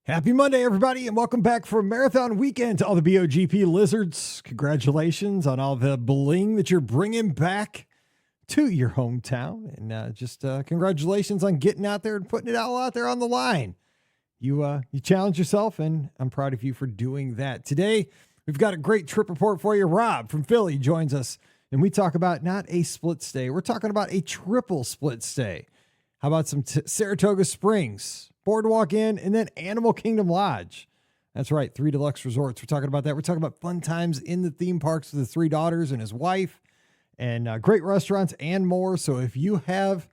Happy Monday, everybody, and welcome back for Marathon Weekend to all the BOGP Lizards. Congratulations on all the bling that you're bringing back to your hometown. And congratulations on getting out there and putting it all out there on the line. You challenged yourself, and I'm proud of you for doing that. Today, we've got a great trip report for you. Rob from Philly joins us, and we talk about not a split stay. We're talking about a triple split stay. How about some Saratoga Springs, Boardwalk Inn, and then Animal Kingdom Lodge? That's right, 3 deluxe resorts. We're talking about that. We're talking about fun times in the theme parks with the 3 daughters and his wife, and great restaurants and more. So if you have,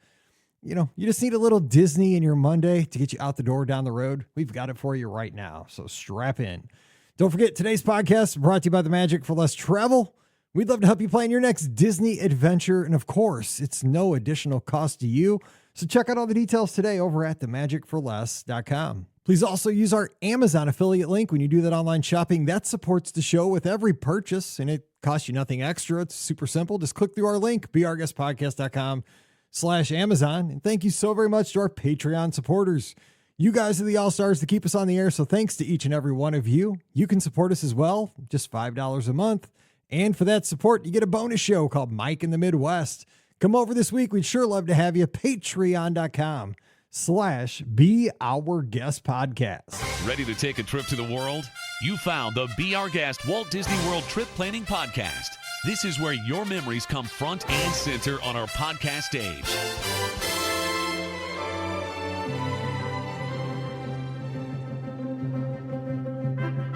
you just need a little Disney in your Monday to get you out the door down the road, we've got it for you right now. So strap in. Don't forget, today's podcast is brought to you by the Magic for Less Travel. We'd love to help you plan your next Disney adventure. And of course, it's no additional cost to you. So check out all the details today over at themagicforless.com. Please also use our Amazon affiliate link when you do that online shopping. That supports the show with every purchase, and it costs you nothing extra. It's super simple. Just click through our link, beourguestpodcast.com/Amazon. And thank you so very much to our Patreon supporters. You guys are the all-stars to keep us on the air, so thanks to each and every one of you. You can support us as well, just $5 a month. And for that support, you get a bonus show called Mike in the Midwest. Come over this week. We'd sure love to have you. Patreon.com/BeOurGuestPodcast. Ready to take a trip to the world? You found the Be Our Guest Walt Disney World Trip Planning Podcast. This is where your memories come front and center on our podcast stage.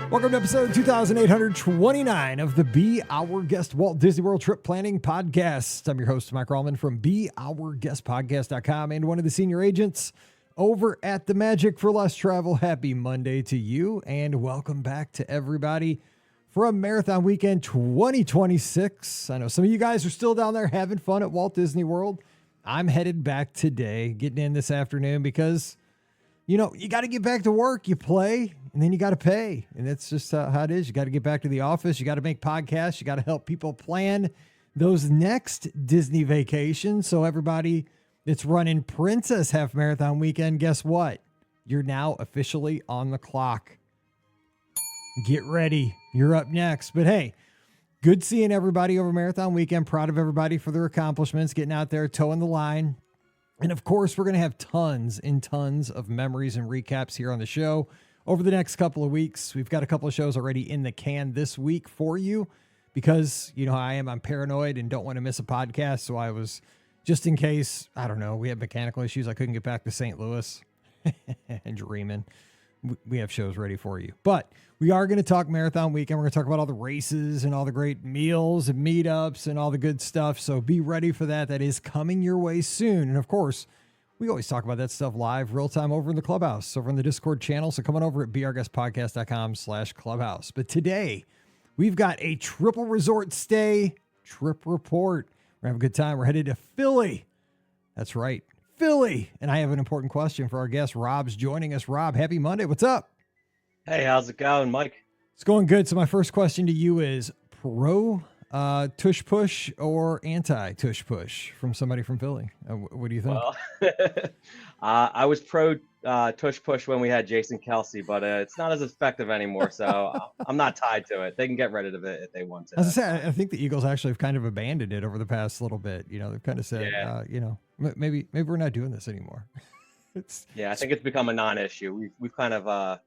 Welcome to episode 2829 of the Be Our Guest Walt Disney World Trip Planning Podcast. I'm your host, Mike Rallman from BeOurGuestPodcast.com and one of the senior agents over at the Magic for Less Travel. Happy Monday to you, and welcome back to everybody from Marathon Weekend 2026. I know some of you guys are still down there having fun at Walt Disney World. I'm headed back today, getting in this afternoon because you got to get back to work. You play, and then you got to pay. And that's just how it is. You got to get back to the office. You got to make podcasts. You got to help people plan those next Disney vacations. So everybody that's running Princess Half Marathon Weekend, guess what? You're now officially on the clock. Get ready. You're up next. But hey, good seeing everybody over Marathon Weekend. Proud of everybody for their accomplishments, getting out there, towing the line. And of course, we're going to have tons and tons of memories and recaps here on the show over the next couple of weeks. We've got a couple of shows already in the can this week for you because you know how I am. I'm paranoid and don't want to miss a podcast. So I was, just in case, I don't know, we had mechanical issues. I couldn't get back to St. Louis and dreaming. We have shows ready for you. But we are going to talk Marathon Weekend. We're going to talk about all the races and all the great meals and meetups and all the good stuff. So be ready for that. That is coming your way soon. And of course, we always talk about that stuff live, real time over in the Clubhouse, over in the Discord channel. So come on over at beourguestpodcast.com/Clubhouse. But today, we've got a triple resort stay trip report. We're having a good time. We're headed to Philly. That's right, Philly. And I have an important question for our guest. Rob's joining us. Rob, happy Monday. What's up? Hey, how's it going, Mike? It's going good. So my first question to you is pro tush push or anti tush push from somebody from Philly? What do you think? Well, I was pro tush push when we had Jason Kelsey, but it's not as effective anymore. So I'm not tied to it. They can get rid of it if they want to. As I said, I think the Eagles actually have kind of abandoned it over the past little bit. They've kind of said, maybe we're not doing this anymore. I think it's become a non-issue. We've kind of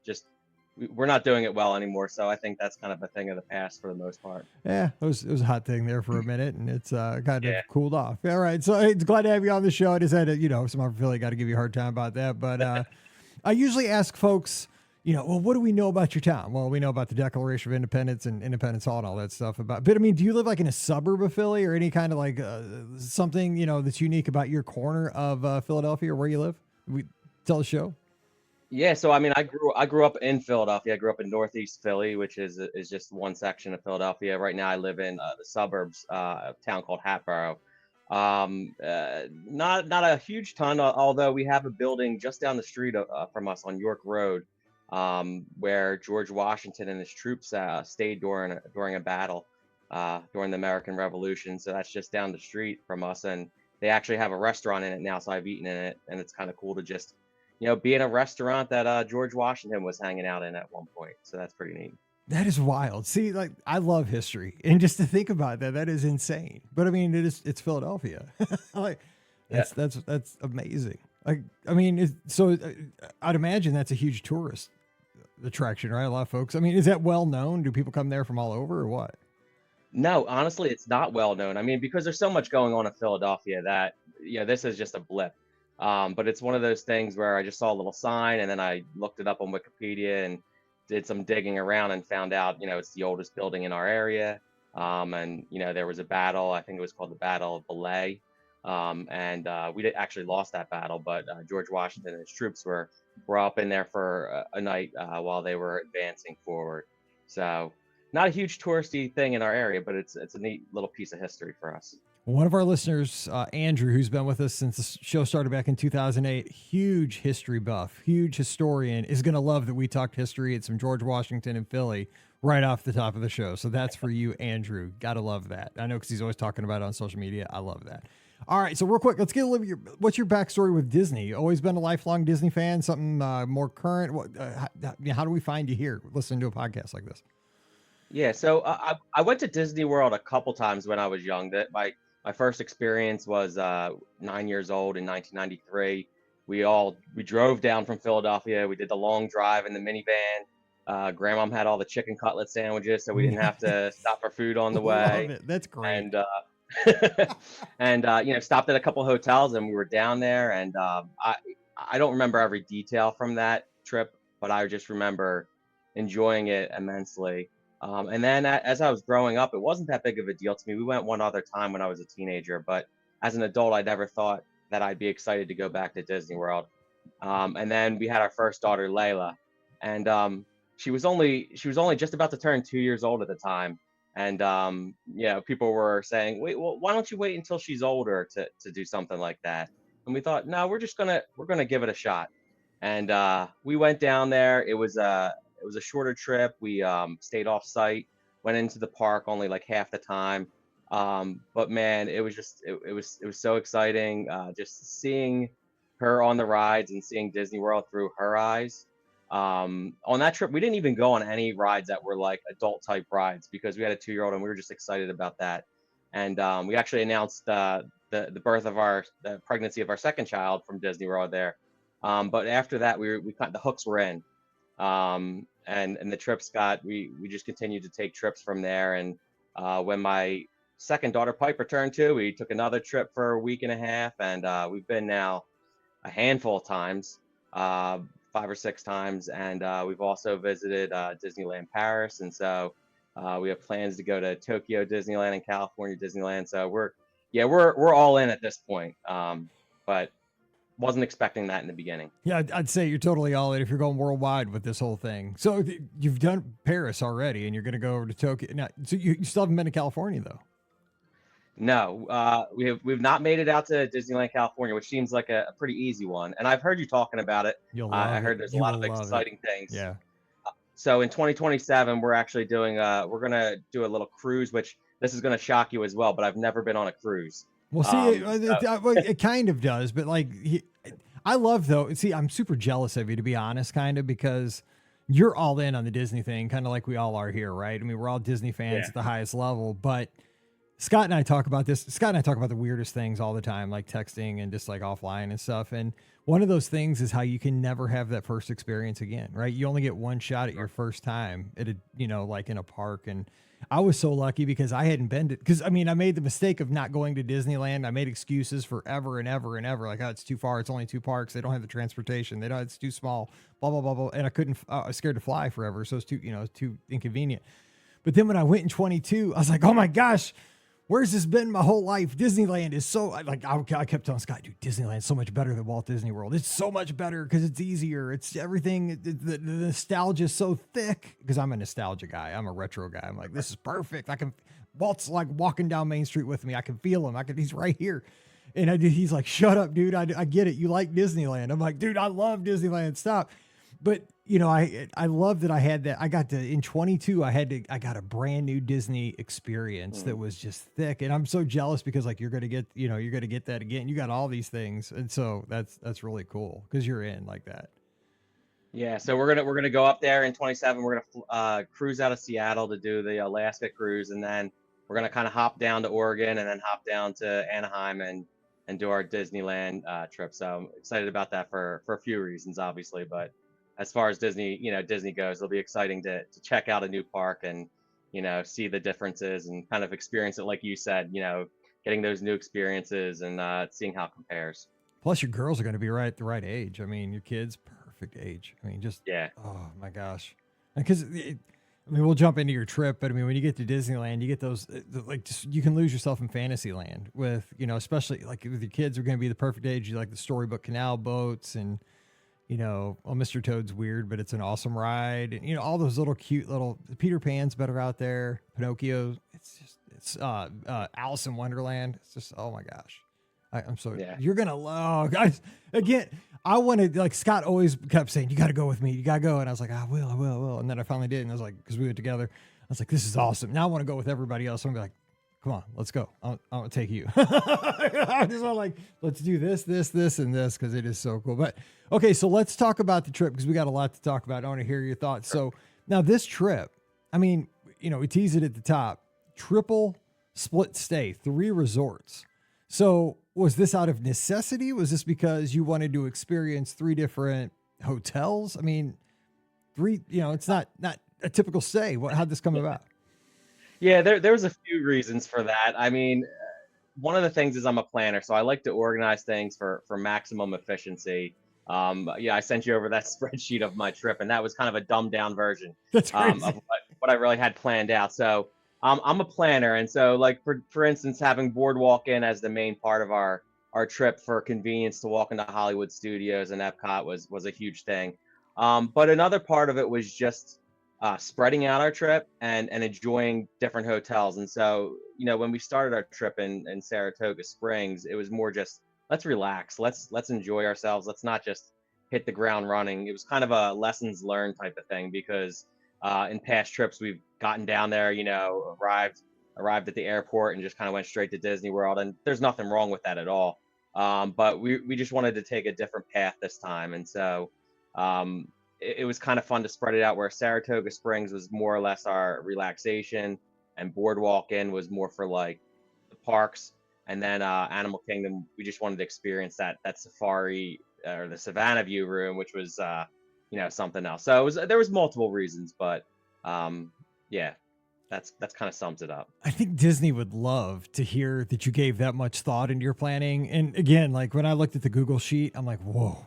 we're not doing it well anymore. So I think that's kind of a thing of the past for the most part. Yeah, it was a hot thing there for a minute, and it's kind of cooled off. All right, so it's glad to have you on the show. I just had to, someone from Philly got to give you a hard time about that. But I usually ask folks, well, what do we know about your town? Well, we know about the Declaration of Independence and Independence Hall and all that stuff. But I mean, do you live like in a suburb of Philly or any kind of like something, that's unique about your corner of Philadelphia or where you live? We tell the show. Yeah, so I mean, I grew up in Philadelphia. I grew up in Northeast Philly, which is just one section of Philadelphia. Right now, I live in the suburbs, a town called Hatboro. Not a huge ton, although we have a building just down the street from us on York Road, where George Washington and his troops stayed during a battle during the American Revolution. So that's just down the street from us, and they actually have a restaurant in it now. So I've eaten in it, and it's kind of cool to just be in a restaurant that George Washington was hanging out in at one point. So that's pretty neat. That is wild. See, like I love history, and just to think about that, that is insane. But I mean, it's Philadelphia. Like Yeah. that's amazing. Like I mean, I'd imagine that's a huge tourist attraction, right? A lot of folks. I mean, is that well known? Do people come there from all over, or what? No, honestly, it's not well known. I mean, because there's so much going on in Philadelphia that, this is just a blip. But it's one of those things where I just saw a little sign and then I looked it up on Wikipedia and did some digging around and found out, it's the oldest building in our area. And, there was a battle. I think it was called the Battle of Belay. And we did actually lost that battle, but George Washington and his troops were up in there for a night while they were advancing forward. So not a huge touristy thing in our area, but it's a neat little piece of history for us. One of our listeners, Andrew, who's been with us since the show started back in 2008, huge history buff, huge historian, is going to love that we talked history at some George Washington in Philly right off the top of the show. So that's for you, Andrew. Got to love that. I know because he's always talking about it on social media. I love that. All right, so real quick, let's get a little bit. What's your backstory with Disney? Always been a lifelong Disney fan? Something more current? How do we find you here listening to a podcast like this? Yeah, so I went to Disney World a couple times when I was young. That my first experience was 9 years old in 1993. We drove down from Philadelphia. We did the long drive in the minivan. Grandma had all the chicken cutlet sandwiches, so we didn't have to stop for food on the way. Love it. That's great. And stopped at a couple hotels and we were down there. And I don't remember every detail from that trip, but I just remember enjoying it immensely. And then as I was growing up, it wasn't that big of a deal to me. We went one other time when I was a teenager, but as an adult, I never thought that I'd be excited to go back to Disney World. And then we had our first daughter, Layla, and she was only just about to turn 2 years old at the time. And people were saying, wait, well, why don't you wait until she's older to do something like that? And we thought, no, we're gonna give it a shot. And we went down there. It was a shorter trip. We stayed off site, went into the park only like half the time. But man, it was so exciting just seeing her on the rides and seeing Disney World through her eyes. On that trip, we didn't even go on any rides that were like adult type rides because we had a 2-year-old and we were just excited about that. And we actually announced the birth of the pregnancy of our second child from Disney World there. But after that, the hooks were in. And the trips we just continued to take trips from there. And when my second daughter Piper turned 2, we took another trip for a week and a half. And we've been now a handful of times. 5 or 6 times, and we've also visited Disneyland Paris, and so we have plans to go to Tokyo Disneyland and California Disneyland. So we're all in at this point, but wasn't expecting that in the beginning. Yeah, I'd say you're totally all in if you're going worldwide with this whole thing. So you've done Paris already, and you're going to go over to Tokyo now. So you still haven't been to California though. No, we've not made it out to Disneyland California, which seems like a pretty easy one. And I've heard you talking about it. I heard there's a lot of exciting things. Yeah. So in 2027, we're actually we're gonna do a little cruise, which this is gonna shock you as well. But I've never been on a cruise. Well, see, it kind of does, but like I love though. See, I'm super jealous of you, to be honest, kind of, because you're all in on the Disney thing, kind of like we all are here, right? I mean, we're all Disney fans at the highest level, but Scott and I talk about this. Scott and I talk about the weirdest things all the time, like texting and just like offline and stuff. And one of those things is how you can never have that first experience again, right? You only get one shot at your first time at like in a park. And I was so lucky because I hadn't been to, because I made the mistake of not going to Disneyland. I made excuses forever and ever and ever. Like, oh, it's too far. It's only 2 parks. They don't have the transportation. It's too small, blah, blah, blah, blah. And I was scared to fly forever. So it's too inconvenient. But then when I went in 22, I was like, oh my gosh, where's this been my whole life? Disneyland is so, like, I kept telling Scott, dude, Disneyland's so much better than Walt Disney World. It's so much better because it's easier. It's everything. The nostalgia is so thick because I'm a nostalgia guy. I'm a retro guy. I'm like, this is perfect. Walt's like walking down Main Street with me. I can feel him. He's right here. And he's like, shut up, dude. I get it. You like Disneyland. I'm like, dude, I love Disneyland. Stop. But, I love that I had that. I got to in 22. I got a brand new Disney experience that was just thick, and I'm so jealous because like you're gonna get that again. You got all these things, and so that's really cool because you're in like that. Yeah, so we're gonna go up there in 27. We're gonna cruise out of Seattle to do the Alaska cruise, and then we're gonna kind of hop down to Oregon, and then hop down to Anaheim and do our Disneyland trip. So I'm excited about that for a few reasons, obviously. But as far as Disney goes, it'll be exciting to check out a new park and see the differences and kind of experience it, like you said. Getting those new experiences and seeing how it compares. Plus, your girls are going to be the right age. I mean, your kids, perfect age. I mean, just Yeah. oh my gosh, because we'll jump into your trip, but I mean, when you get to Disneyland, you get those you can lose yourself in Fantasyland with especially like with your kids are going to be the perfect age. You like the storybook canal boats and well, Mr. Toad's weird, but it's an awesome ride, and all those little cute little Peter Pan's better out there. Pinocchio, it's Alice in Wonderland. It's just oh my gosh. I'm so you're gonna love guys again. I wanted like Scott always kept saying you got to go with me, you got to go, and I was like I will, and then I finally did, and I was like because we went together, I was like this is awesome. Now I want to go with everybody else. So I'm gonna be like, come on, let's go. I'm gonna take you. I just want like let's do this, and this because it is so cool. But okay, so let's talk about the trip because we got a lot to talk about. I want to hear your thoughts. So now this trip, I mean, we tease it at the top, triple split stay, 3 resorts. So was this out of necessity? Was this because you wanted to experience 3 different hotels? I mean, 3, it's not a typical stay. How'd this come about? Yeah, there was a few reasons for that. I mean, one of the things is I'm a planner, so I like to organize things for maximum efficiency. I sent you over that spreadsheet of my trip, and that was kind of a dumbed down version That's crazy. of what I really had planned out. So I'm a planner, and so like for instance, having Boardwalk in as the main part of our trip for convenience to walk into Hollywood Studios and Epcot was a huge thing. But another part of it was just spreading out our trip and enjoying different hotels. And so when we started our trip in Saratoga Springs, it was more just let's relax, let's enjoy ourselves, let's not just hit the ground running. It was kind of a lessons learned type of thing because in past trips we've gotten down there, arrived at the airport and just kind of went straight to Disney World, and there's nothing wrong with that at all. But we just wanted to take a different path this time, and so it was kind of fun to spread it out where Saratoga Springs was more or less our relaxation and Boardwalk in was more for like the parks, and then Animal Kingdom we just wanted to experience that safari or the Savannah View room, which was something else. So there was multiple reasons, but that's kind of sums it up. I think Disney would love to hear that you gave that much thought into your planning. And again, like when I looked at the Google sheet, I'm like, whoa.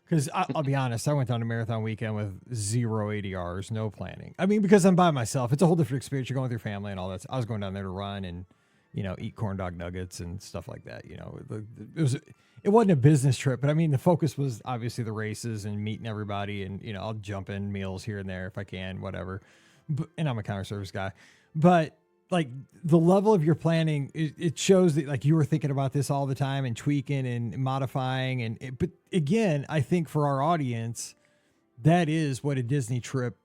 Because I'll be honest, I went down to Marathon Weekend with 0 ADRs, no planning. I mean, because I'm by myself, it's a whole different experience. You're going with your family and all that. I was going down there to run and, eat corn dog nuggets and stuff like that. It wasn't a business trip, but I mean, the focus was obviously the races and meeting everybody. And, I'll jump in meals here and there if I can, whatever. And I'm a counter service guy. But like the level of your planning, it shows that like you were thinking about this all the time and tweaking and modifying. But again, I think for our audience, that is what a Disney trip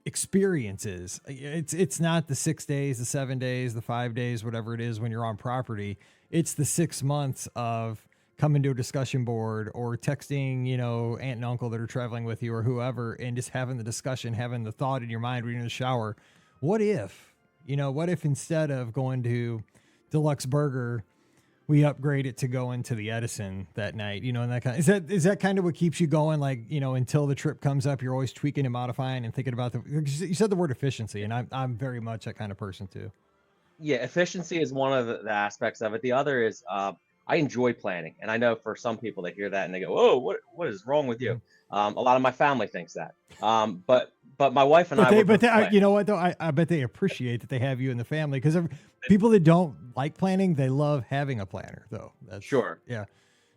experience is. It's not the 6 days, the 7 days, the 5 days, whatever it is when you're on property. It's the 6 months of coming to a discussion board or texting, aunt and uncle that are traveling with you or whoever, and just having the discussion, having the thought in your mind when you're in the shower. What if instead of going to Deluxe Burger, we upgrade it to going to the Edison that night, and that kind of, is that kind of what keeps you going? Like, until the trip comes up, you're always tweaking and modifying and thinking about you said the word efficiency, and I'm very much that kind of person too. Yeah. Efficiency is one of the aspects of it. The other is, I enjoy planning, and I know for some people they hear that and they go, "Oh, what is wrong with you?" A lot of my family thinks that, but my wife and you know what though? I bet they appreciate that they have you in the family because people that don't like planning, they love having a planner though. That's sure, yeah,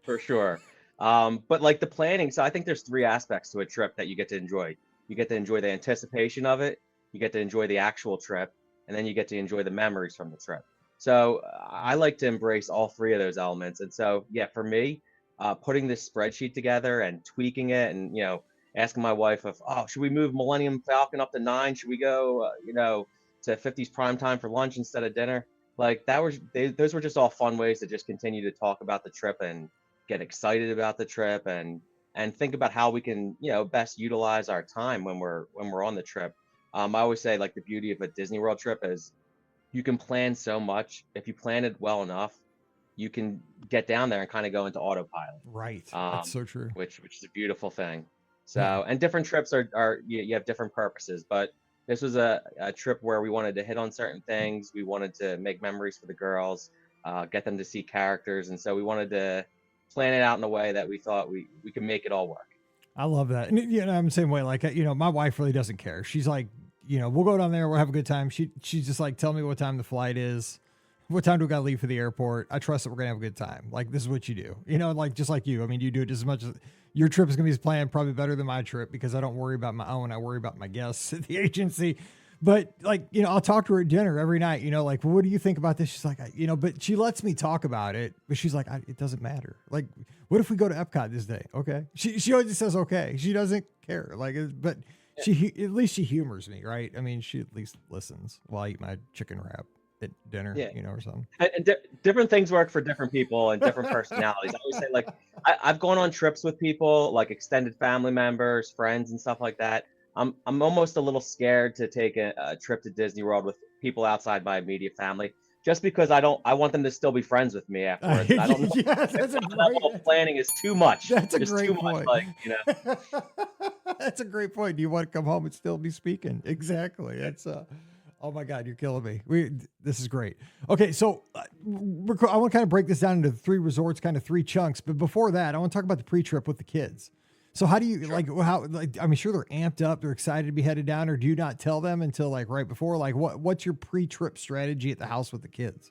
for sure. But like the planning, so I think there's 3 aspects to a trip that you get to enjoy. You get to enjoy the anticipation of it, you get to enjoy the actual trip, and then you get to enjoy the memories from the trip. So I like to embrace all 3 of those elements. And so, yeah, for me, putting this spreadsheet together and tweaking it and, asking my wife if, oh, should we move Millennium Falcon up to 9? Should we go, to 50's prime time for lunch instead of dinner? Like those were just all fun ways to just continue to talk about the trip and get excited about the trip and think about how we can, best utilize our time when we're on the trip. I always say, like, the beauty of a Disney World trip is you can plan so much. If you plan it well enough, you can get down there and kind of go into autopilot. Right. That's so true. Which is a beautiful thing. Yeah. So, and different trips are you have different purposes, but this was a trip where we wanted to hit on certain things. We wanted to make memories for the girls, get them to see characters, and so we wanted to plan it out in a way that we thought we could make it all work. I love that. And I'm the same way. Like, my wife really doesn't care. She's like, we'll go down there, we'll have a good time. She's just like, tell me what time the flight is. What time do we got to leave for the airport? I trust that we're going to have a good time. Like, this is what you do, like, just like you. I mean, you do it just as much as your trip is going to be planned probably better than my trip because I don't worry about my own. I worry about my guests at the agency. But like, I'll talk to her at dinner every night, like, well, what do you think about this? She's like, but she lets me talk about it, but she's like, it doesn't matter. Like, what if we go to Epcot this day? Okay. She always says, okay. She doesn't care. Like, but at least she humors me. Right. I mean, she at least listens while I eat my chicken wrap at dinner, or something. And different things work for different people and different personalities. I always say, like, I've gone on trips with people, like extended family members, friends, and stuff like that. I'm almost a little scared to take a trip to Disney World with people outside my immediate family, just because I want them to still be friends with me afterwards. I don't know. Yes, that's that level of planning is too much. That's a just great too point. Much, like, That's a great point. Do you want to come home and still be speaking? Exactly. That's oh my God, you're killing me. This is great. Okay, so I want to kind of break this down into 3 resorts, kind of 3 chunks. But before that, I want to talk about the pre-trip with the kids. So how do you I'm sure they're amped up, they're excited to be headed down, or do you not tell them until like right before? Like what's your pre-trip strategy at the house with the kids?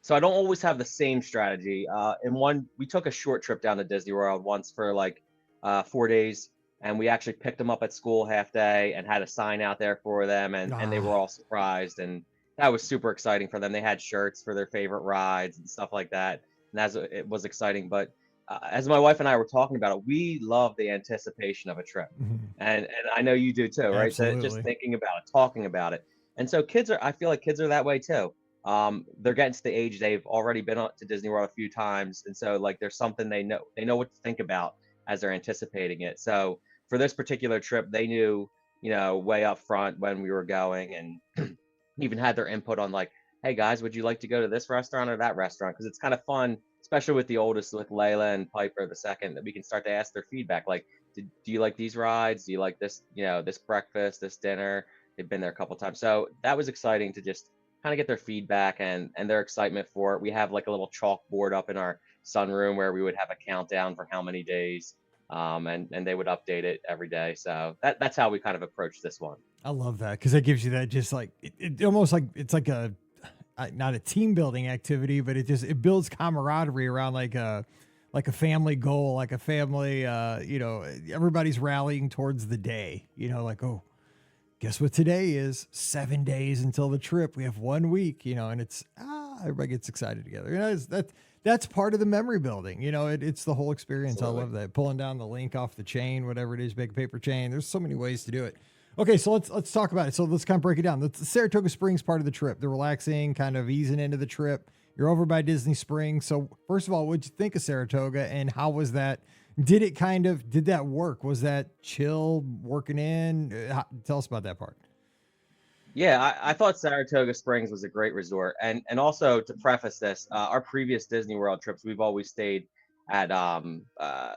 So I don't always have the same strategy. We took a short trip down to Disney World once for like 4 days, and we actually picked them up at school half day and had a sign out there for them, and they were all surprised, and that was super exciting for them. They had shirts for their favorite rides and stuff like that, and it was exciting. But as my wife and I were talking about it, we love the anticipation of a trip. Mm-hmm. And I know you do too, right? Absolutely. So just thinking about it, talking about it. And so I feel like kids are that way too. They're getting to the age, they've already been to Disney World a few times. And so like there's something they know what to think about as they're anticipating it. So for this particular trip, they knew, way up front when we were going, and even had their input on like, hey guys, would you like to go to this restaurant or that restaurant? Because it's kind of fun, especially with the oldest, with Layla and Piper the second, that we can start to ask their feedback. Like, do you like these rides? Do you like this, this breakfast, this dinner? They've been there a couple times. So that was exciting to just kind of get their feedback and their excitement for it. We have like a little chalkboard up in our sunroom where we would have a countdown for how many days, and they would update it every day. So that's how we kind of approach this one. I love that because it gives you that just like it almost like it's like a not a team building activity, but it builds camaraderie around like a family goal, like a family, everybody's rallying towards the day, like, oh, guess what today is? 7 days until the trip. We have 1 week, and it's, everybody gets excited together. That's part of the memory building. It's the whole experience. Absolutely. I love that. Pulling down the link off the chain, whatever it is, big paper chain. There's so many ways to do it. Okay, so let's talk about it. So let's kind of break it down. The Saratoga Springs part of the trip, the relaxing, kind of easing into the trip. You're over by Disney Springs. So first of all, what'd you think of Saratoga, and how was that? Did that work? Was that chill working in? Tell us about that part. Yeah, I thought Saratoga Springs was a great resort. And also, to preface this, our previous Disney World trips, we've always stayed at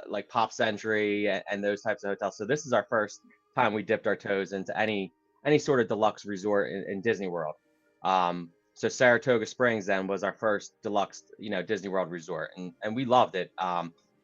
like Pop Century and those types of hotels. So this is our first time we dipped our toes into any sort of deluxe resort in Disney World. So Saratoga Springs then was our first deluxe, Disney World resort, and we loved it.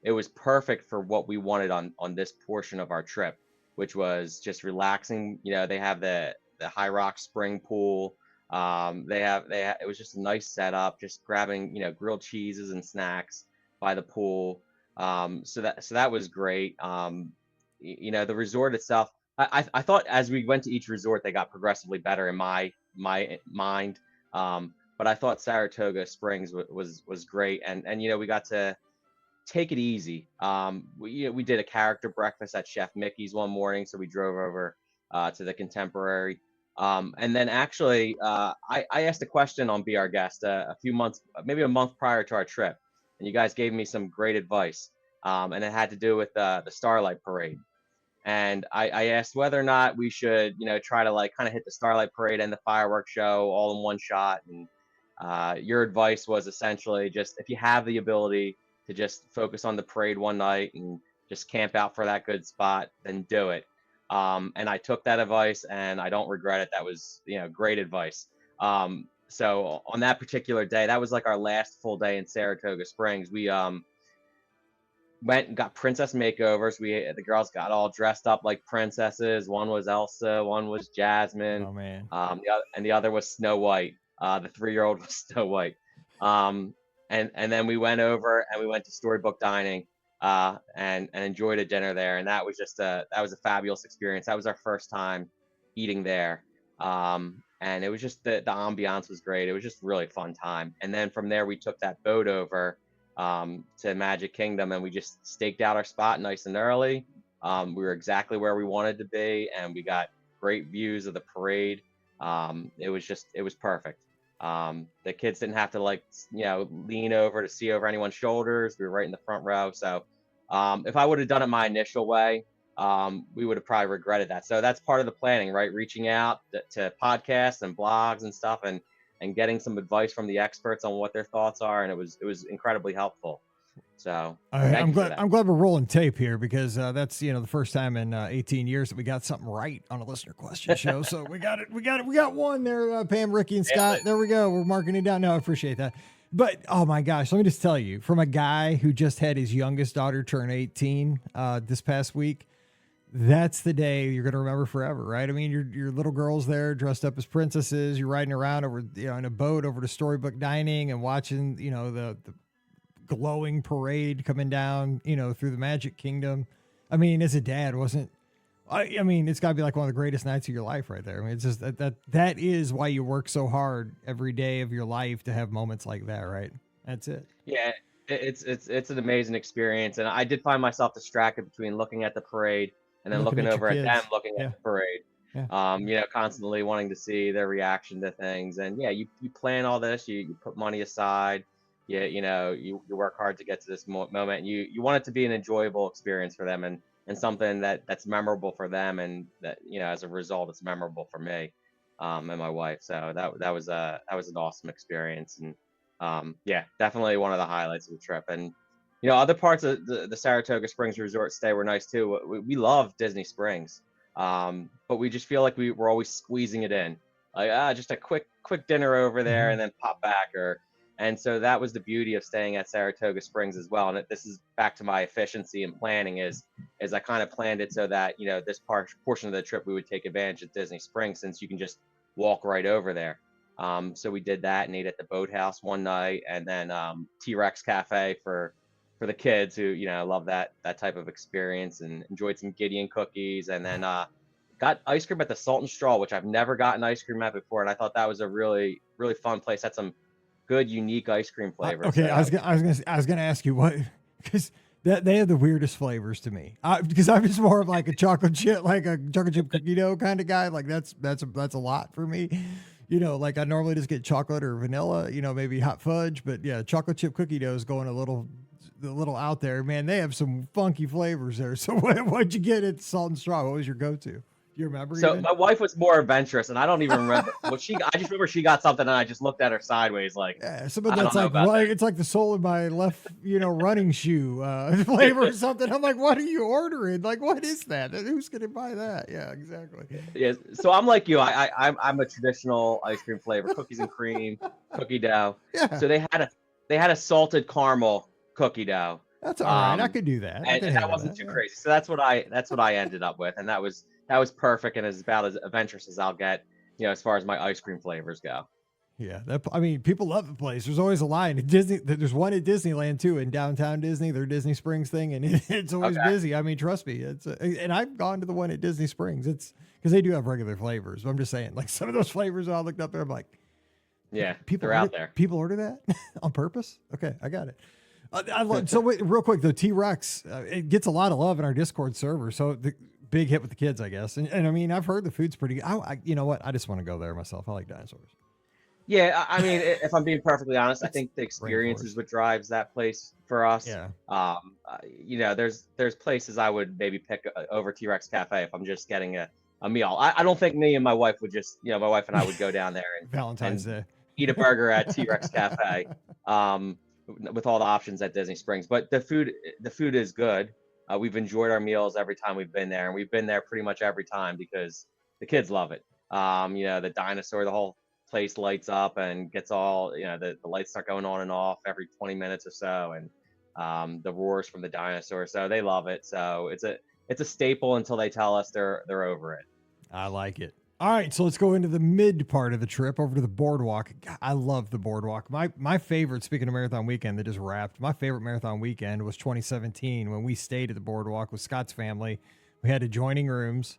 It was perfect for what we wanted on this portion of our trip, which was just relaxing. They have the High Rock spring pool. It was just a nice setup, just grabbing, grilled cheeses and snacks by the pool. So that was great. The resort itself, I thought as we went to each resort, they got progressively better in my mind. But I thought Saratoga Springs was great. And we got to take it easy. We did a character breakfast at Chef Mickey's one morning, so we drove over to the Contemporary. And then actually, I asked a question on Be Our Guest a few months, maybe a month prior to our trip, and you guys gave me some great advice. And it had to do with the Starlight Parade. And I asked whether or not we should, try to like kind of hit the Starlight Parade and the fireworks show all in one shot. And your advice was essentially just if you have the ability to just focus on the parade one night and just camp out for that good spot, then do it. And I took that advice and I don't regret it. That was, great advice. So on that particular day, that was like our last full day in Saratoga Springs. We went and got princess makeovers. The girls got all dressed up like princesses. One was Elsa, one was Jasmine. Oh man. The other was Snow White. The 3-year-old was Snow White. And then we went over and we went to Storybook Dining and enjoyed a dinner there. And that was just that was a fabulous experience. That was our first time eating there. And it was just the ambiance was great. It was just really fun time. And then from there we took that boat over to Magic Kingdom and we just staked out our spot nice and early. We were exactly where we wanted to be and we got great views of the parade. It was perfect. The kids didn't have to lean over to see over anyone's shoulders. We were right in the front row. So if I would have done it my initial way, we would have probably regretted that. So that's part of the planning, right? Reaching out to podcasts and blogs and stuff and getting some advice from the experts on what their thoughts are. And it was incredibly helpful. So I'm glad we're rolling tape here because that's, the first time in 18 years that we got something right on a listener question show. So we got one there, Pam, Ricky, and Scott. There we go. We're marking it down. No, I appreciate that. But, oh my gosh, let me just tell you, from a guy who just had his youngest daughter turn 18 this past week, that's the day you're going to remember forever, right? I mean, your little girl's there dressed up as princesses. You're riding around over, in a boat over to Storybook Dining and watching, the glowing parade coming down, through the Magic Kingdom. I mean, as a dad, I mean, it's got to be like one of the greatest nights of your life right there. I mean, it's just that is why you work so hard every day of your life to have moments like that, right? That's it. Yeah, it's an amazing experience. And I did find myself distracted between looking at the parade and then looking over at them, looking at the parade. Yeah. Constantly wanting to see their reaction to things. And yeah, you plan all this, you put money aside. Yeah, you work hard to get to this moment. And you want it to be an enjoyable experience for them and something that's memorable for them, and that as a result, it's memorable for me and my wife. So that was an awesome experience, and yeah, definitely one of the highlights of the trip. And other parts of the Saratoga Springs resort stay were nice too. We love Disney Springs, but we just feel like we're always squeezing it in, like just a quick dinner over there and then pop back And so that was the beauty of staying at Saratoga Springs as well. And this is back to my efficiency and planning is I kind of planned it so that, this portion of the trip, we would take advantage of Disney Springs since you can just walk right over there. So we did that and ate at the Boathouse one night, and then T-Rex Cafe for the kids who, love that type of experience, and enjoyed some Gideon cookies, and then got ice cream at the Salt and Straw, which I've never gotten ice cream at before. And I thought that was a really, really fun place. Had some good, unique ice cream flavors. Okay, I was gonna ask you what, because they have the weirdest flavors to me. Because I'm just more of like a chocolate chip cookie dough kind of guy. Like that's a lot for me. Like I normally just get chocolate or vanilla. Maybe hot fudge, but yeah, chocolate chip cookie dough is going a little out there. Man, they have some funky flavors there. So what'd you get at Salt and Straw? What was your go-to? You remember? So my wife was more adventurous, and I don't even remember what she got. I just remember she got something, and I just looked at her sideways, like, yeah, something that's like it's like the sole of my left, running shoe flavor or something. I'm like, what are you ordering? Like, what is that? Who's gonna buy that? Yeah, exactly. Yeah. So I'm like you. I'm a traditional ice cream flavor, cookies and cream, cookie dough. Yeah. So they had a salted caramel cookie dough. That's all right. I could do that. And that wasn't too crazy. So that's what I ended up with, and that was perfect, and is about as adventurous as I'll get, as far as my ice cream flavors go. Yeah, people love the place. There's always a line at Disney. There's one at Disneyland too, in downtown Disney, their Disney Springs thing, and it's always busy. I mean, trust me, and I've gone to the one at Disney Springs. It's because they do have regular flavors. But I'm just saying, like some of those flavors I looked up there, I'm like, yeah, they're out there. People order that on purpose. Okay, I got it. I love, so wait, real quick, the T-Rex, it gets a lot of love in our Discord server. So the big hit with the kids, I guess. And I mean, I've heard the food's pretty good. You know what? I just want to go there myself. I like dinosaurs. Yeah, I mean, if I'm being perfectly honest, I think the experience rainforest. is what drives that place for us. Yeah. There's places I would maybe pick over T-Rex Cafe if I'm just getting a meal. I don't think me and my wife would just, my wife and I would go down there Valentine's and Day. eat a burger at T-Rex Cafe, with all the options at Disney Springs. But the food is good. We've enjoyed our meals every time we've been there, and we've been there pretty much every time because the kids love it. The dinosaur, the whole place lights up and gets all, the lights start going on and off every 20 minutes or so, and the roars from the dinosaur. So they love it. So it's a staple until they tell us they're over it. I like it. All right, so let's go into the mid part of the trip over to the Boardwalk. God, I love the Boardwalk. My favorite, speaking of marathon weekend that just wrapped, my favorite marathon weekend was 2017 when we stayed at the Boardwalk with Scott's family. We had adjoining rooms.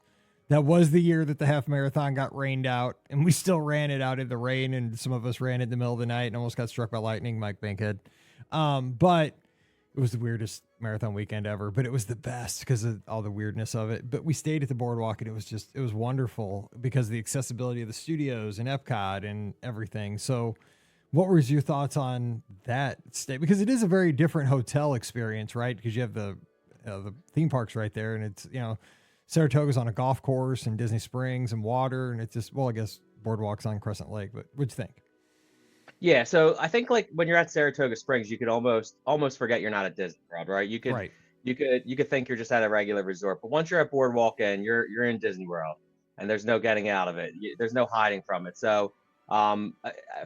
That was the year that the half marathon got rained out, and we still ran it out in the rain, and some of us ran it in the middle of the night and almost got struck by lightning, Mike Bankhead. But it was the weirdest marathon weekend ever, but it was the best because of all the weirdness of it. But we stayed at the Boardwalk, and it was wonderful because of the accessibility of the studios and Epcot and everything. So what was your thoughts on that stay? Because it is a very different hotel experience, right? Because you have the theme parks right there, and it's, Saratoga's on a golf course and Disney Springs and water. And it's just, well, I guess Boardwalk's on Crescent Lake, but what'd you think? Yeah, so I think like when you're at Saratoga Springs, you could almost forget you're not at Disney World, right? Right. You could think you're just at a regular resort, but once you're at Boardwalk and you're in Disney World, and there's no getting out of it. There's no hiding from it. So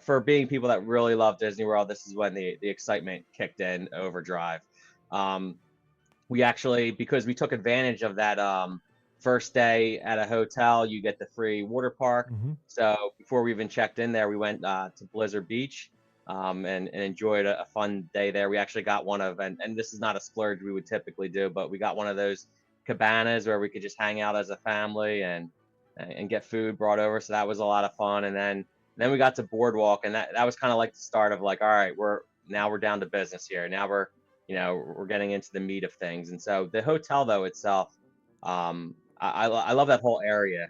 for being people that really love Disney World, this is when the excitement kicked in overdrive. We actually, because we took advantage of that first day at a hotel, you get the free water park. Mm-hmm. So before we even checked in there, we went to Blizzard Beach and enjoyed a fun day there. We actually got one of, and this is not a splurge we would typically do, but we got one of those cabanas where we could just hang out as a family and get food brought over. So that was a lot of fun. And then we got to Boardwalk, and that was kind of like the start of like, all right, we're down to business here. Now we're getting into the meat of things. And so the hotel though itself, I love that whole area.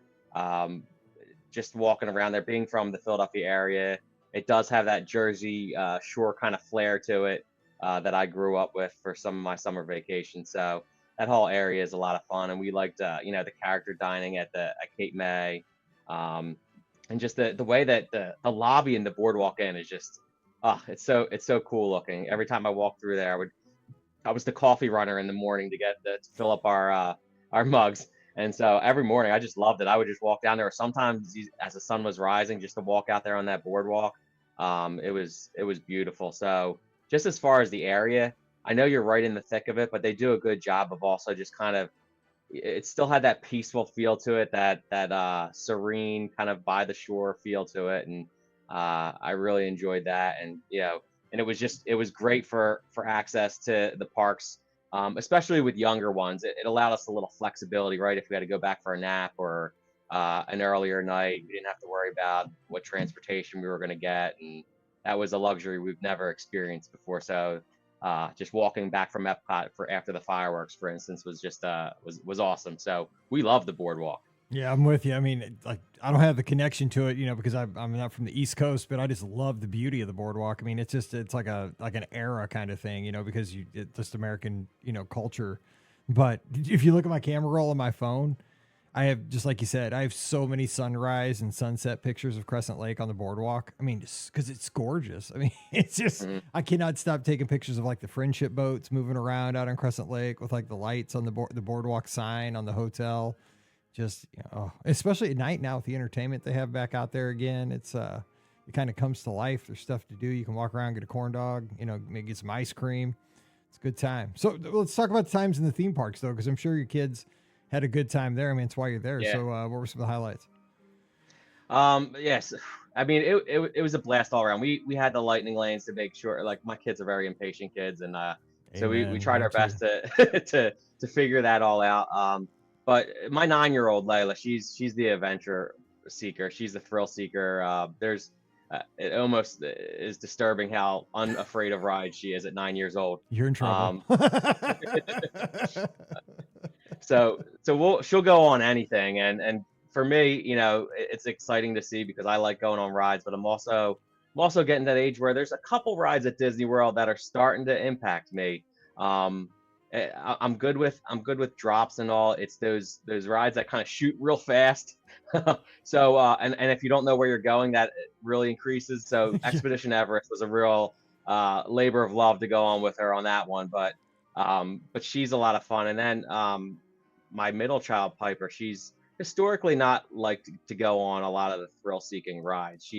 Just walking around there, being from the Philadelphia area, it does have that Jersey Shore kind of flair to it that I grew up with for some of my summer vacations. So that whole area is a lot of fun, and we liked the character dining at Cape May, and just the way that the lobby in the Boardwalk Inn is just it's so cool looking. Every time I walk through there, I was the coffee runner in the morning to fill up our mugs. And so every morning I just loved it. I would just walk down there, or sometimes as the sun was rising, just to walk out there on that boardwalk. It was beautiful. So just as far as the area, I know you're right in the thick of it, but they do a good job of also just kind of, it still had that peaceful feel to it, that serene kind of by the shore feel to it. And I really enjoyed that. And, and it was great for access to the parks. Especially with younger ones, it allowed us a little flexibility, right? If we had to go back for a nap or an earlier night, we didn't have to worry about what transportation we were going to get, and that was a luxury we've never experienced before. So just walking back from Epcot for after the fireworks, for instance, was just was awesome. So we love the Boardwalk. Yeah, I'm with you. I mean, like, I don't have the connection to it, because I'm not from the East Coast, but I just love the beauty of the Boardwalk. I mean, it's like an era kind of thing, because it's just American, culture. But if you look at my camera roll on my phone, I have, just like you said, I have so many sunrise and sunset pictures of Crescent Lake on the Boardwalk. I mean, just because it's gorgeous. I mean, it's just, I cannot stop taking pictures of like the friendship boats moving around out on Crescent Lake with like the lights on the Boardwalk sign on the hotel. Just, especially at night now with the entertainment they have back out there again, it kind of comes to life. There's stuff to do. You can walk around, get a corn dog, maybe get some ice cream. It's a good time. So let's talk about the times in the theme parks though, because I'm sure your kids had a good time there. I mean, it's why you're there. Yeah. So what were some of the highlights? Yes. I mean, it was a blast all around. We had the lightning lanes to make sure, like, my kids are very impatient kids. And so we tried our best to figure that all out. But my 9-year-old Layla, she's the adventure seeker. She's the thrill seeker. There's it almost is disturbing how unafraid of rides she is at 9 years old. You're in trouble. So she'll go on anything, and for me, it's exciting to see because I like going on rides, but I'm also getting to that age where there's a couple rides at Disney World that are starting to impact me. I'm good with drops and all. It's those rides that kind of shoot real fast. So and if you don't know where you're going, that really increases. So Expedition Everest was a real labor of love to go on with her on that one, but she's a lot of fun. And then my middle child Piper, she's historically not liked to go on a lot of the thrill-seeking rides.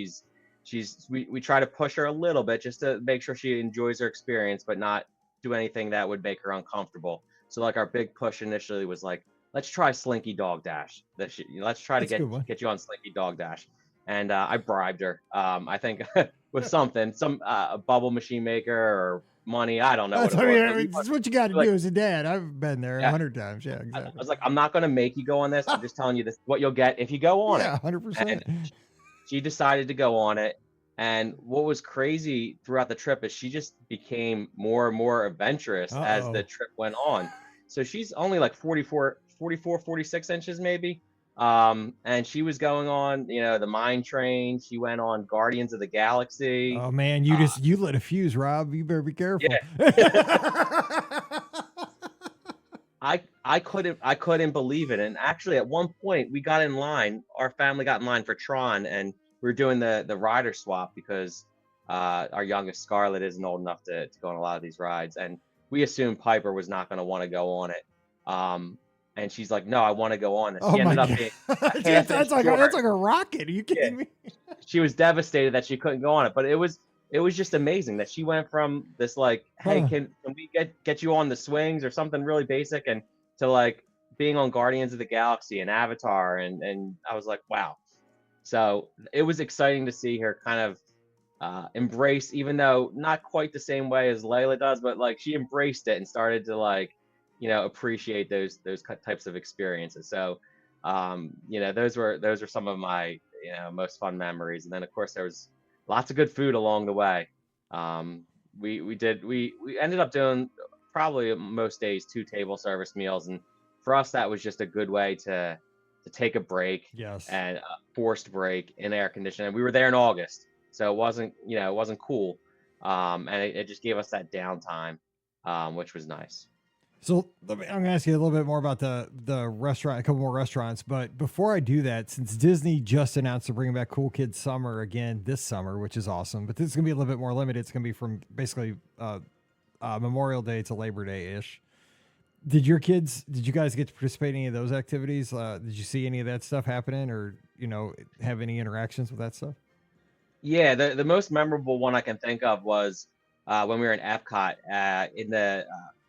We try to push her a little bit just to make sure she enjoys her experience, but not do anything that would make her uncomfortable. So like our big push initially was like, let's try Slinky Dog Dash. Let's try to get you on Slinky Dog Dash. And I bribed her. I think with something, a bubble machine maker or money. I don't know. That's what you got to do as a dad. I've been there 100 times. Yeah, exactly. I was like, I'm not going to make you go on this. I'm just telling you this what you'll get if you go on it. 100%. And she decided to go on it. And what was crazy throughout the trip is she just became more and more adventurous as the trip went on. So she's only like 44, 46 inches maybe. And she was going on, the mine train. She went on Guardians of the Galaxy. Oh man, you lit a fuse, Rob. You better be careful. Yeah. I couldn't believe it. And actually at one point we got in line, our family got in line for Tron, and we were doing the rider swap because our youngest Scarlett isn't old enough to go on a lot of these rides. And we assumed Piper was not going to want to go on it. And she's like, no, I want to go on this. She ended up being that's like a rocket. Are you kidding me? She was devastated that she couldn't go on it, but it was just amazing that she went from this like, hey, can we get you on the swings or something really basic, and to like being on Guardians of the Galaxy and Avatar, and I was like, wow. So it was exciting to see her kind of embrace, even though not quite the same way as Layla does, but like she embraced it and started to like, appreciate those types of experiences. So, those were some of my, most fun memories. And then of course there was lots of good food along the way. We ended up doing probably most days 2 table service meals. And for us, that was just a good way to take a break. Yes. And a forced break in air conditioning. We were there in August, so it wasn't cool. And it just gave us that downtime, which was nice. So I'm going to ask you a little bit more about the restaurant, a couple more restaurants. But before I do that, since Disney just announced to bring back Cool Kids Summer again this summer, which is awesome, but this is going to be a little bit more limited. It's going to be from basically Memorial Day to Labor Day-ish. Did you guys get to participate in any of those activities? Did you see any of that stuff happening, or, have any interactions with that stuff? Yeah, the most memorable one I can think of was when we were in Epcot in the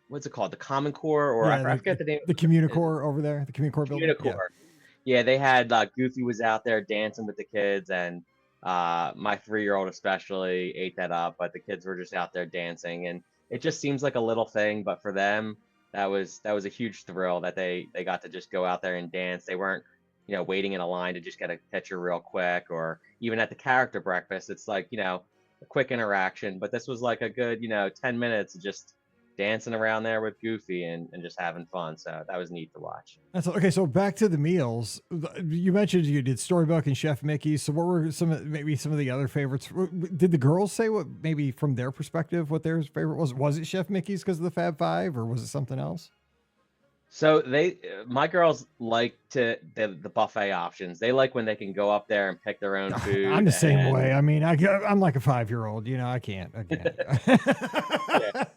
what's it called? The Common Core, or I forget the name. The Communicore over there, the Communicore building. Communicore. Yeah, they had Goofy was out there dancing with the kids, and my 3-year-old especially ate that up. But the kids were just out there dancing, and it just seems like a little thing, but for them, that was a huge thrill that they got to just go out there and dance. They weren't, waiting in a line to just get a picture real quick, or even at the character breakfast, it's like, a quick interaction. But this was like a good, 10 minutes of just dancing around there with Goofy and just having fun. So that was neat to watch. That's okay. So back to the meals. You mentioned you did Storybook and Chef Mickey's. So what were some of the other favorites? Did the girls say what, maybe from their perspective, what their favorite was? Was it Chef Mickey's because of the Fab Five, or was it something else? So my girls like the buffet options. They like when they can go up there and pick their own food. I'm the same way. I mean, I'm like a 5-year-old. I can't. Yeah.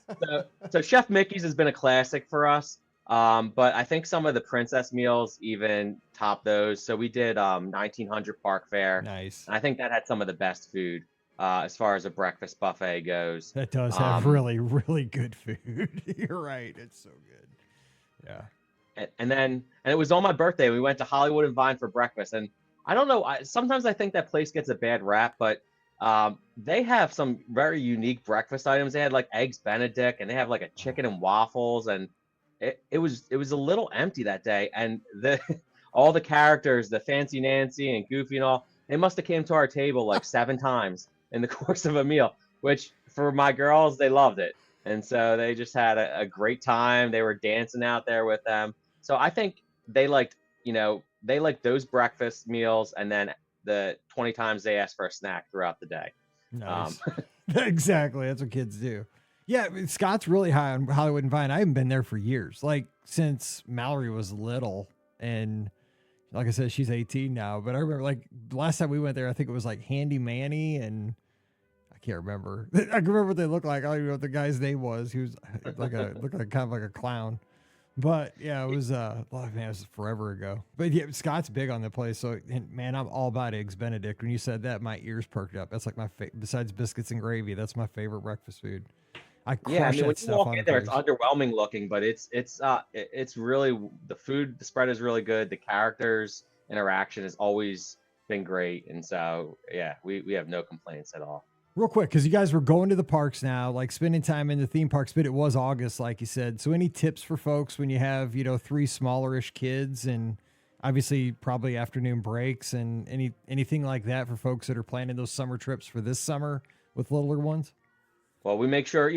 So Chef Mickey's has been a classic for us. But I think some of the princess meals even top those. So we did 1900 Park Fare. Nice. And I think that had some of the best food as far as a breakfast buffet goes. That does have really, really good food. You're right. It's so good. Yeah. And it was on my birthday. We went to Hollywood and Vine for breakfast. And I don't know, sometimes I think that place gets a bad rap, but they have some very unique breakfast items. They had like eggs Benedict, and they have like a chicken and waffles, and it was a little empty that day. And all the characters, the Fancy Nancy and Goofy and all, they must have came to our table like 7 times in the course of a meal, which for my girls, they loved it. And so they just had a great time. They were dancing out there with them. So I think they liked, they liked those breakfast meals and then the 20 times they asked for a snack throughout the day. Nice. Exactly. That's what kids do. Yeah. Scott's really high on Hollywood and Vine. I haven't been there for years, like since Mallory was little. And like I said, she's 18 now, but I remember like the last time we went there, I think it was like Handy Manny and I can't remember. I can remember what they looked like. I don't even know what the guy's name was. He was looked like kind of like a clown. But yeah, it was man, it was forever ago. But yeah, Scott's big on the place. So and man, I'm all about eggs Benedict. When you said that, my ears perked up. That's like my besides biscuits and gravy, that's my favorite breakfast food. I crush when that you stuff walk on in the there, it's place. underwhelming looking, but it's really the food. The spread is really good. The characters interaction has always been great, and so yeah, we have no complaints at all. Real quick, because you guys were going to the parks now, like spending time in the theme parks, but it was August, like you said. So any tips for folks when you have, 3 smallerish kids and obviously probably afternoon breaks and anything like that for folks that are planning those summer trips for this summer with littler ones? Well, we make sure,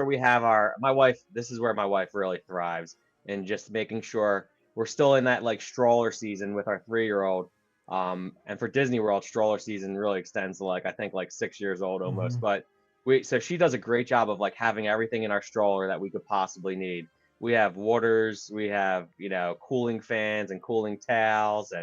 we have my wife, this is where my wife really thrives and just making sure we're still in that like stroller season with our 3-year-old. And for Disney World, stroller season really extends to like, I think like 6 years old almost, but so she does a great job of like having everything in our stroller that we could possibly need. We have waters, we have, cooling fans and cooling towels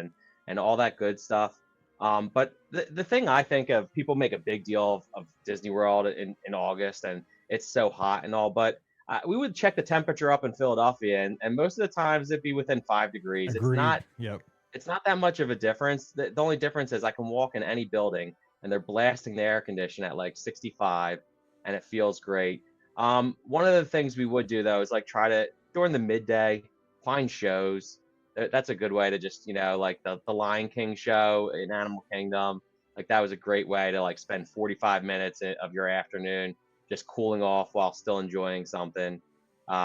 and all that good stuff. But the thing I think of, people make a big deal of Disney World in August and it's so hot and all, but we would check the temperature up in Philadelphia and most of the times it'd be within 5 degrees. Agreed. Yep. It's not that much of a difference. The only difference is I can walk in any building and they're blasting the air condition at like 65 and it feels great. One of the things we would do though is like try to during the midday find shows. That's a good way to just, like the Lion King show in Animal Kingdom. Like that was a great way to like spend 45 minutes of your afternoon just cooling off while still enjoying something.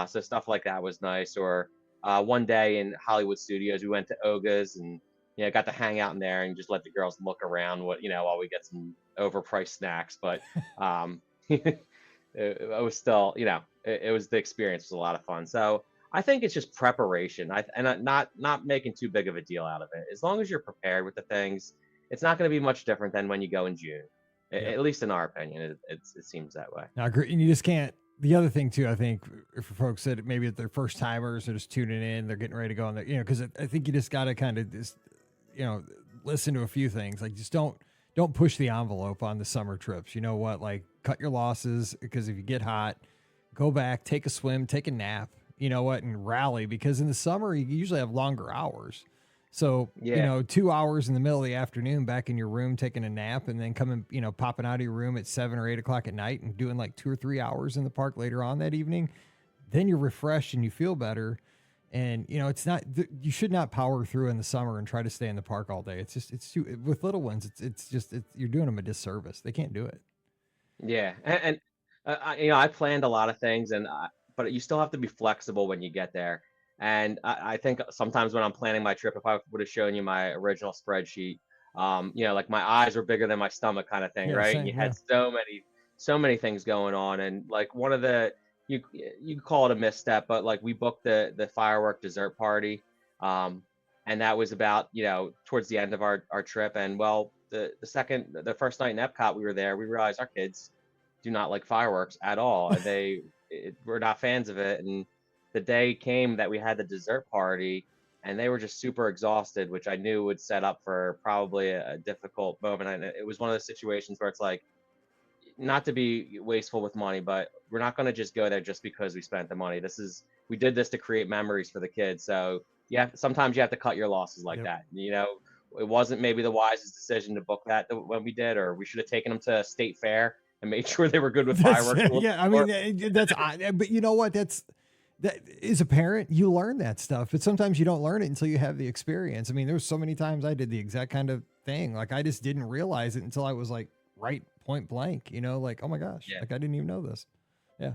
So stuff like that was nice. Or one day in Hollywood Studios, we went to Oga's and got to hang out in there and just let the girls look around while we get some overpriced snacks. But it was still, it was the experience was a lot of fun. So I think it's just preparation. And not making too big of a deal out of it. As long as you're prepared with the things, it's not going to be much different than when you go in June. At least in our opinion, it seems that way. I agree. And you just can't. The other thing too, I think for folks that maybe they're first timers, they're just tuning in, they're getting ready to go on there, because I think you just got to kind of just, listen to a few things. Like just don't push the envelope on the summer trips. You know what? Like cut your losses because if you get hot, go back, take a swim, take a nap, and rally because in the summer you usually have longer hours. So, 2 hours in the middle of the afternoon back in your room, taking a nap and then coming, popping out of your room at 7 or 8 o'clock at night and doing like 2 or 3 hours in the park later on that evening, then you're refreshed and you feel better. And, it's not, you should not power through in the summer and try to stay in the park all day. It's just, it's too, with little ones, you're doing them a disservice. They can't do it. Yeah. And I planned a lot of things but you still have to be flexible when you get there. And I think sometimes when I'm planning my trip, if I would have shown you my original spreadsheet, like my eyes were bigger than my stomach kind of thing, Yeah, right? same, And you had so many things going on. And like one of you call it a misstep, but like we booked the firework dessert party. And that was about, towards the end of our trip. And well, the first night in Epcot, we were there, we realized our kids do not like fireworks at all. We're not fans of it. And the day came that we had the dessert party and they were just super exhausted, which I knew would set up for probably a difficult moment. And it was one of those situations where it's like, not to be wasteful with money, but we're not going to just go there just because we spent the money. We did this to create memories for the kids. So sometimes you have to cut your losses like that. It wasn't maybe the wisest decision to book that when we did, or we should have taken them to a state fair and made sure they were good with fireworks. Yeah. I mean, that's, but you know what? That as a parent, you learn that stuff, but sometimes you don't learn it until you have the experience. I mean, there was so many times I did the exact kind of thing. Like I just didn't realize it until I was like right point blank, like, oh my gosh, like I didn't even know this. Yeah.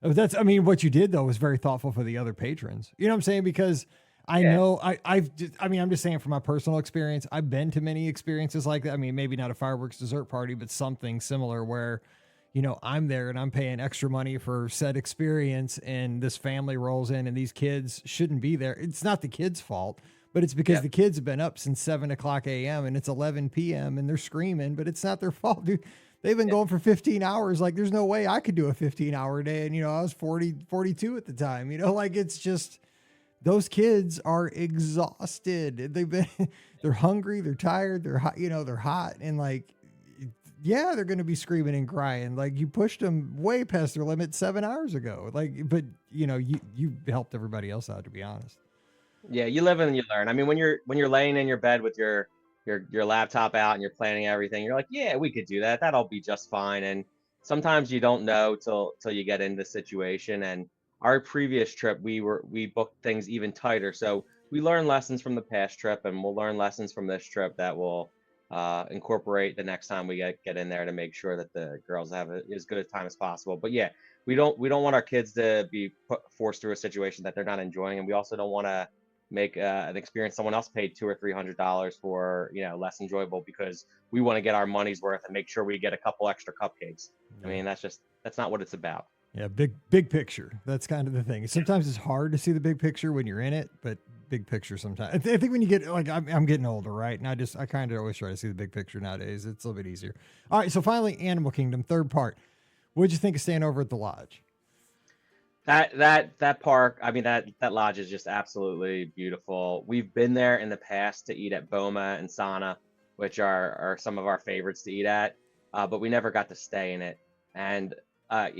What you did though was very thoughtful for the other patrons. You know what I'm saying? Because I Yeah. know I'm just saying from my personal experience, I've been to many experiences like that. I mean, maybe not a fireworks dessert party, but something similar where, I'm there and I'm paying extra money for said experience and this family rolls in and these kids shouldn't be there. It's not the kids' fault, but it's because Yep. the kids have been up since 7:00 a.m. and it's 11 p.m. and they're screaming, but it's not their fault, dude. They've been going for 15 hours. Like there's no way I could do a 15-hour day. And, I was 42 at the time, like it's just, those kids are exhausted. They've been, they're hungry, they're tired, they're hot, they're hot. And like, yeah, they're going to be screaming and crying. Like you pushed them way past their limit 7 hours ago. Like, but you helped everybody else out, to be honest. Yeah, you live and you learn. I mean, when you're laying in your bed with your laptop out and you're planning everything, you're like, yeah, we could do that. That'll be just fine. And sometimes you don't know till you get into the situation. And our previous trip, we booked things even tighter. So we learned lessons from the past trip, and we'll learn lessons from this trip that will incorporate the next time we get in there to make sure that the girls have as good a time as possible. But yeah, we don't want our kids to be forced through a situation that they're not enjoying, and we also don't want to make an experience someone else paid $200 or $300 for, less enjoyable, because we want to get our money's worth and make sure we get a couple extra cupcakes. I mean, that's not what it's about. Yeah, big picture. That's kind of the thing. Sometimes it's hard to see the big picture when you're in it, but big picture sometimes. I think when you get like I'm getting older, right? And I kind of always try to see the big picture nowadays. It's a little bit easier. All right, so finally, Animal Kingdom, third part. What'd you think of staying over at the lodge? That park, I mean, that lodge is just absolutely beautiful. We've been there in the past to eat at Boma and Sana, which are some of our favorites to eat at, but we never got to stay in it. And I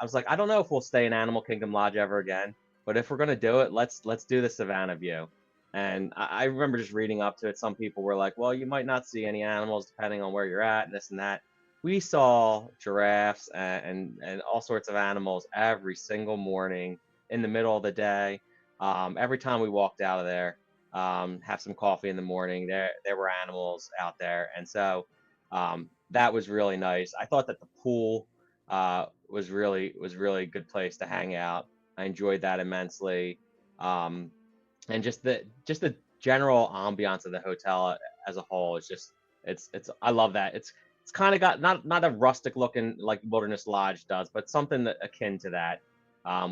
was like, I don't know if we'll stay in Animal Kingdom Lodge ever again, but if we're gonna do it, let's do the Savannah View. And I remember just reading up to it. Some people were like, well, you might not see any animals depending on where you're at, and this and that. We saw giraffes and all sorts of animals every single morning in the middle of the day. Every time we walked out of there, have some coffee in the morning, there were animals out there. And so that was really nice. I thought that the pool was really a good place to hang out. I enjoyed that immensely. And just the general ambiance of the hotel as a whole is just it's I love that. It's kind of got not a rustic looking like Wilderness Lodge does, but something akin to that,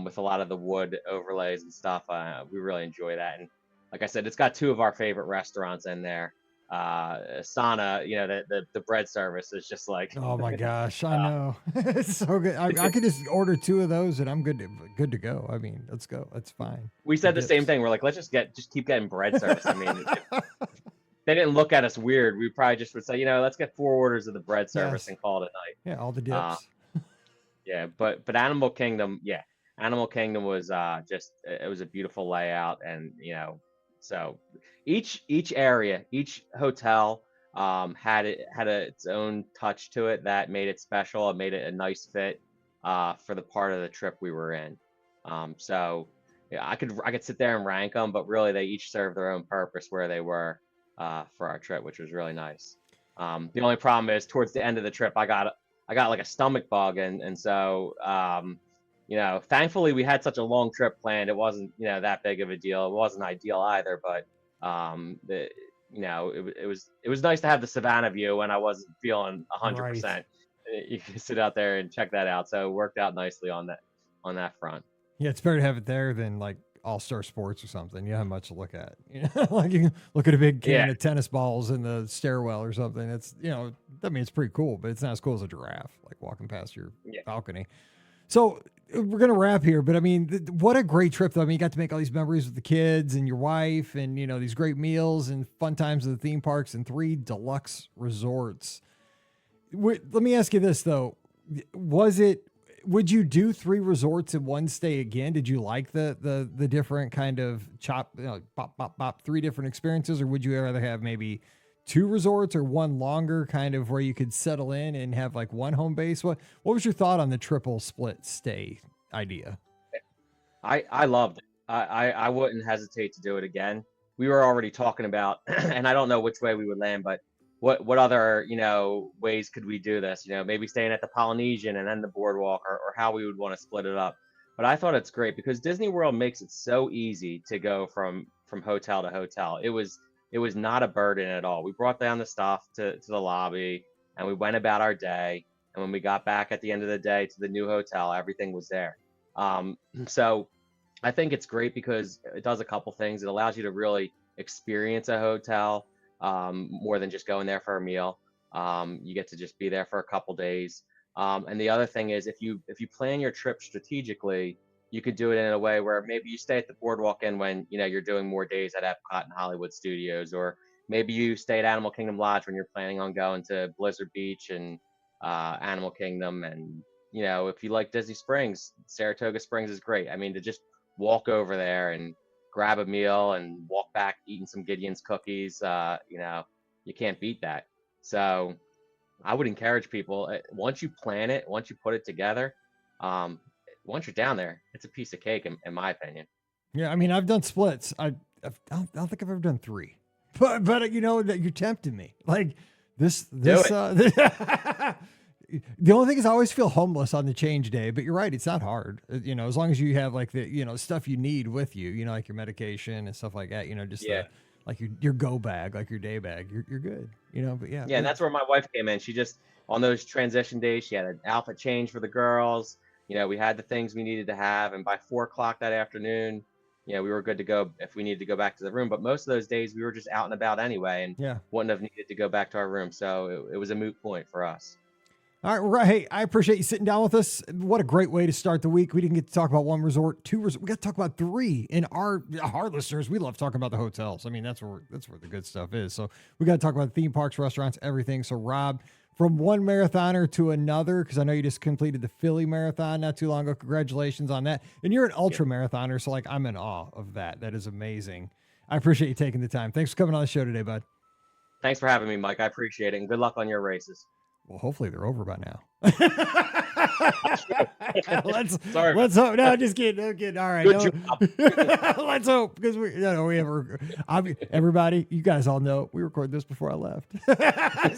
with a lot of the wood overlays and stuff. We really enjoy that. And like I said, it's got two of our favorite restaurants in there. Sana, the bread service is just like, Oh my gosh, I know. It's so good. I could just order two of those and I'm good to go. I mean, let's go. That's fine. we said the same thing. We're like, let's just keep getting bread service. I mean, they didn't look at us weird. We probably just would say, let's get 4 orders of the bread service Yes. and call it a night. Yeah, all the dips. Yeah, but Animal Kingdom, Animal Kingdom was it was a beautiful layout, and so each area, each hotel had its own touch to it that made it special. It made it a nice fit for the part of the trip we were in. So yeah, I could sit there and rank them, but really they each serve their own purpose where they were for our trip, which was really nice. The only problem is towards the end of the trip, I got like a stomach bug, and so thankfully we had such a long trip planned. It wasn't that big of a deal. It wasn't ideal either, but it was nice to have the Savannah View when I wasn't feeling 100%. Right. You can sit out there and check that out. So it worked out nicely on that front. Yeah, it's better to have it there than like All Star Sports or something. You don't have much to look at. Like you can look at a big can of tennis balls in the stairwell or something. It's I mean, it's pretty cool, but it's not as cool as a giraffe, like walking past your balcony. So we're gonna wrap here, but I mean, what a great trip though. I mean, you got to make all these memories with the kids and your wife, and these great meals and fun times at the theme parks and 3 deluxe resorts. Let me ask you this though: would you do 3 resorts in one stay again? Did you like the different kind of pop 3 different experiences, or would you rather have maybe 2 resorts or one longer kind of where you could settle in and have like one home base? What was your thought on the triple split stay idea? I loved it. I wouldn't hesitate to do it again. We were already talking about, and I don't know which way we would land, but what other ways could we do this? Maybe staying at the Polynesian and then the Boardwalk, or how we would want to split it up. But I thought it's great because Disney World makes it so easy to go from from hotel to hotel. It was not a burden at all. We brought down the stuff to the lobby, and we went about our day. And when we got back at the end of the day to the new hotel, everything was there. So I think it's great because it does a couple things. It allows you to really experience a hotel more than just going there for a meal. You get to just be there for a couple days. And the other thing is, if you plan your trip strategically, you could do it in a way where maybe you stay at the Boardwalk Inn when you're doing more days at Epcot and Hollywood Studios, or maybe you stay at Animal Kingdom Lodge when you're planning on going to Blizzard Beach and Animal Kingdom. And if you like Disney Springs, Saratoga Springs is great. I mean, to just walk over there and grab a meal and walk back eating some Gideon's cookies, you can't beat that. So I would encourage people, once you plan it, once you put it together, once you're down there, it's a piece of cake, in my opinion. Yeah, I mean, I've done splits. I don't think I've ever done 3, but that you're tempting me. Like this. The only thing is, I always feel homeless on the change day. But you're right; it's not hard. As long as you have like the stuff you need with you, like your medication and stuff like that. Like your go bag, like your day bag, you're good. But yeah. Yeah, and that's where my wife came in. She just, on those transition days, she had an outfit change for the girls. We had the things we needed to have, and by 4:00 that afternoon, we were good to go if we needed to go back to the room. But most of those days we were just out and about anyway, and wouldn't have needed to go back to our room. So it was a moot point for us. All right, well, hey, I appreciate you sitting down with us. What a great way to start the week. We didn't get to talk about one resort, 2 resorts. We got to talk about 3. And our listeners, we love talking about the hotels. I mean, that's where the good stuff is. So we got to talk about theme parks, restaurants, everything. So Rob, from one marathoner to another, because I know you just completed the Philly Marathon not too long ago. Congratulations on that. And you're an ultra marathoner, so I'm in awe of that. That is amazing. I appreciate you taking the time. Thanks for coming on the show today, bud. Thanks for having me, Mike. I appreciate it, and good luck on your races. Well, hopefully they're over by now. Let's hope. No, just kidding. No kidding. All right. Let's hope, because everybody, you guys all know we recorded this before I left.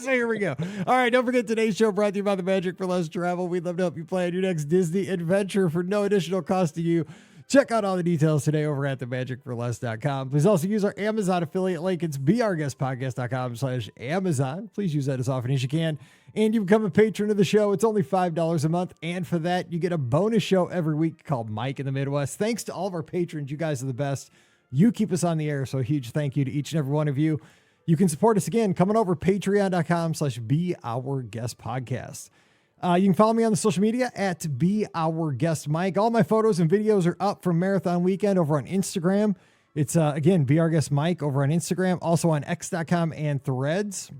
So here we go. All right. Don't forget, today's show brought to you by the Magic for Less Travel. We'd love to help you plan your next Disney adventure for no additional cost to you. Check out all the details today over at themagicforless.com. Please also use our Amazon affiliate link. It's beourguestpodcast.com/Amazon. Please use that as often as you can. And you become a patron of the show. It's only $5 a month. And for that, you get a bonus show every week called Mike in the Midwest. Thanks to all of our patrons. You guys are the best. You keep us on the air. So a huge thank you to each and every one of you. You can support us again coming over patreon.com/beourguestpodcast. You can follow me on the social media at beourguestmike. All my photos and videos are up from Marathon Weekend over on Instagram. It's, again, beourguestmike over on Instagram, also on x.com and Threads.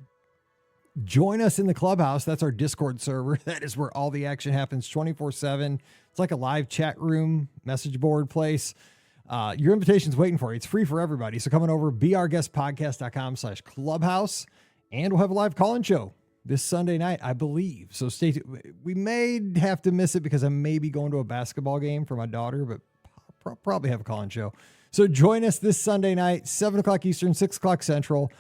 Join us in the Clubhouse. That's our Discord server. That is where all the action happens 24/7. It's like a live chat room, message board place. Your invitation's waiting for you. It's free for everybody. So come on over, beourguestpodcast.com/clubhouse, and we'll have a live call-in show this Sunday night, I believe. So stay tuned. We may have to miss it because I may be going to a basketball game for my daughter, but probably have a call-in show. So join us this Sunday night, 7 o'clock Eastern, 6 o'clock Central.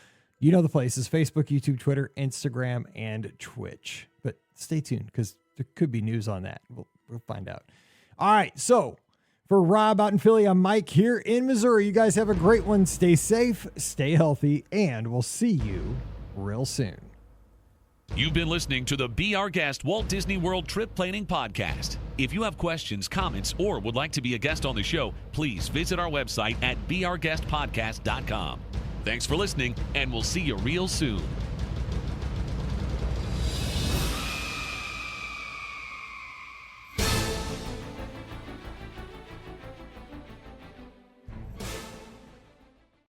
You know the places: Facebook, YouTube, Twitter, Instagram, and Twitch. But stay tuned, because there could be news on that. We'll find out. All right, so for Rob out in Philly, I'm Mike here in Missouri. You guys have a great one. Stay safe, stay healthy, and we'll see you real soon. You've been listening to the Be Our Guest Walt Disney World Trip Planning Podcast. If you have questions, comments, or would like to be a guest on the show, please visit our website at beourguestpodcast.com. Thanks for listening, and we'll see you real soon.